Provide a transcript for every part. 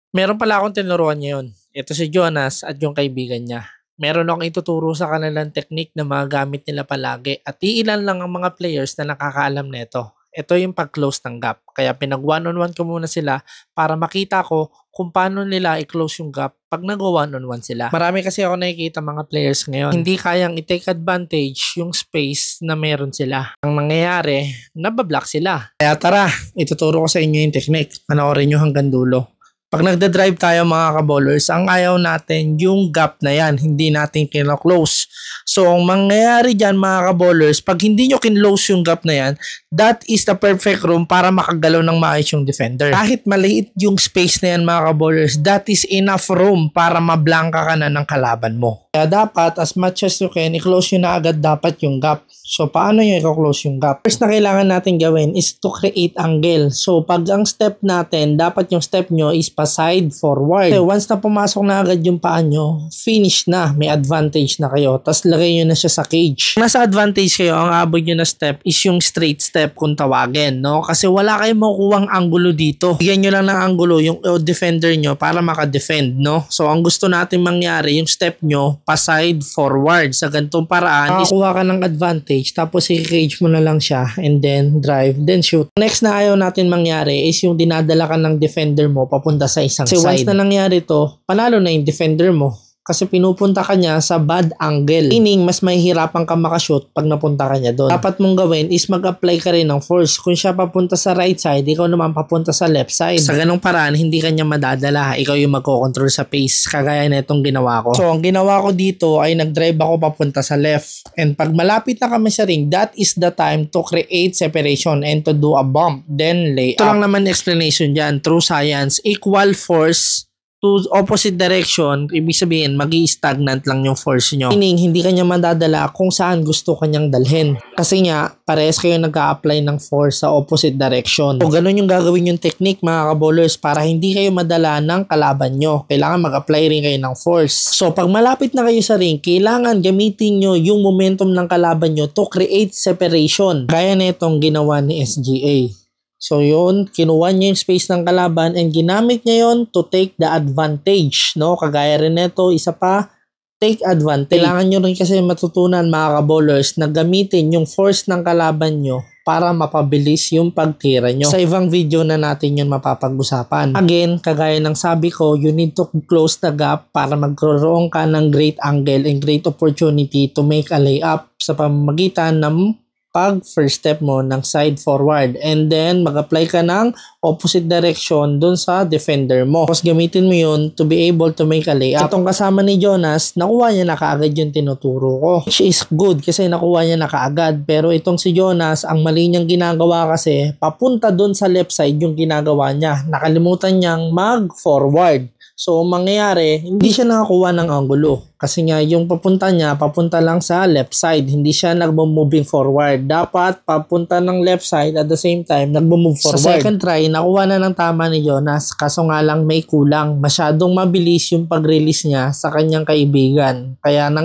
Meron pala akong tinuruan ngayon. Ito si Jonas at yung kaibigan niya. Meron akong ituturo sa kanilang technique na mga gamit nila palagi at iilan lang ang mga players na nakakaalam nito. Ito yung pag-close ng gap. Kaya pinag one-on-one ko muna sila para makita ko kung paano nila i-close yung gap pag nag-one-on-one sila. Marami kasi ako nakikita mga players ngayon. Hindi kayang i-take advantage yung space na meron sila. Ang mangyayari, nabablock sila. Kaya tara, ituturo ko sa inyo yung technique. Panoorin nyo hanggang dulo. Pag nagda-drive tayo mga ka-bowlers, ang ayaw natin yung gap na yan, hindi natin kino-close. So, ang mangyayari dyan mga ka-bowlers, pag hindi nyo kin-close yung gap na yan, that is the perfect room para makagalaw ng maayos yung defender. Kahit maliit yung space na yan mga ka-bowlers, that is enough room para mablangka ka na ng kalaban mo. Kaya dapat, as much as you can, i-close nyo na agad dapat yung gap. So, paano nyo i-close yung gap? First na kailangan natin gawin is to create angle. So, pag ang step natin, dapat yung step nyo is pa side forward. So, once na pumasok na agad yung paa nyo, finish na. May advantage na kayo. Tapos, lagay nyo na siya sa cage. Nasa advantage kayo, ang abot nyo na step is yung straight step kung tawagin, no? Kasi wala kayong makukuhang angulo dito. Bigyan nyo lang ng angulo yung defender nyo para maka-defend, no? So, ang gusto natin mangyari, yung step nyo, pa side forward. Sa ganitong paraan, makakuha ka ng advantage tapos i-cage mo na lang siya and then drive, then shoot. Next na ayaw natin mangyari is yung dinadala ka ng defender mo papunta sa isang side. Once na nangyari to, panalo na yung defender mo. Kasi pinupunta ka niya sa bad angle. Meaning, mas mahihirapan ka makashoot pag napunta ka niya doon. Dapat mong gawin is mag-apply ka rin ng force. Kung siya papunta sa right side, ikaw naman papunta sa left side. Sa ganong paraan, hindi ka niya madadala. Ikaw yung magkocontrol sa pace. Kagaya na itong ginawa ko. So, ang ginawa ko dito ay nag-drive ako papunta sa left. And pag malapit na kami sa ring, that is the time to create separation and to do a bump. Then, lay up. Ito lang naman explanation dyan. True science, equal force to opposite direction, ibig sabihin, magi-stagnant lang yung force nyo. Meaning, hindi kanya madadala kung saan gusto kanyang dalhin. Kasi nga, parehas kayo nag-a-apply ng force sa opposite direction. So, ganun yung gagawin yung technique mga ka-bowlers para hindi kayo madala ng kalaban nyo. Kailangan mag-apply rin kayo ng force. So, pag malapit na kayo sa ring, kailangan gamitin nyo yung momentum ng kalaban nyo to create separation. Gaya na itong ginawa ni SGA. So yun, kinuha niya yung space ng kalaban and ginamit niya yun to take the advantage, no? Kagaya rin nito, isa pa, take advantage. Kailangan nyo rin kasi matutunan mga ka-bowlers na gamitin yung force ng kalaban nyo para mapabilis yung pagtira nyo. Sa ibang video na natin yun mapapag-usapan. Again, kagaya ng sabi ko, you need to close the gap para magkaroon ka ng great angle and great opportunity to make a layup sa pamamagitan ng pag first step mo ng side forward and then mag-apply ka ng opposite direction dun sa defender mo. Tapos gamitin mo yun to be able to make a layup. Itong kasama ni Jonas, nakuha niya na kaagad yung tinuturo ko. Which is good kasi nakuha niya na kaagad. Pero itong si Jonas, ang mali niyang ginagawa kasi papunta dun sa left side yung ginagawa niya. Nakalimutan niyang mag-forward. So, mangyayari, hindi siya nakakuha ng angulo. Kasi nga, yung papunta niya, papunta lang sa left side. Hindi siya nagmo-moving forward. Dapat, papunta ng left side at the same time, nagmo-move forward. Sa second try, nakuha na ng tama ni Jonas. Kaso nga lang, may kulang. Masyadong mabilis yung pag-release niya sa kanyang kaibigan. Kaya ang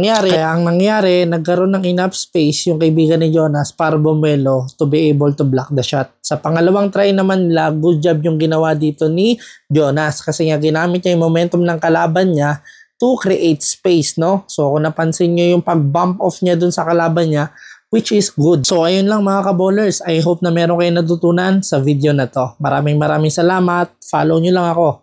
nangyari, nagkaroon ng enough space yung kaibigan ni Jonas para bumelo to be able to block the shot. Sa pangalawang try naman nila, good job yung ginawa dito ni Jonas. Kasi nga, ginamit niya yung momentum ng kalaban niya to create space, no? So, kung napansin nyo yung pag-bump off niya dun sa kalaban niya, which is good. So, ayun lang mga ka-bowlers. I hope na meron kayo natutunan sa video na to. Maraming salamat. Follow nyo lang ako.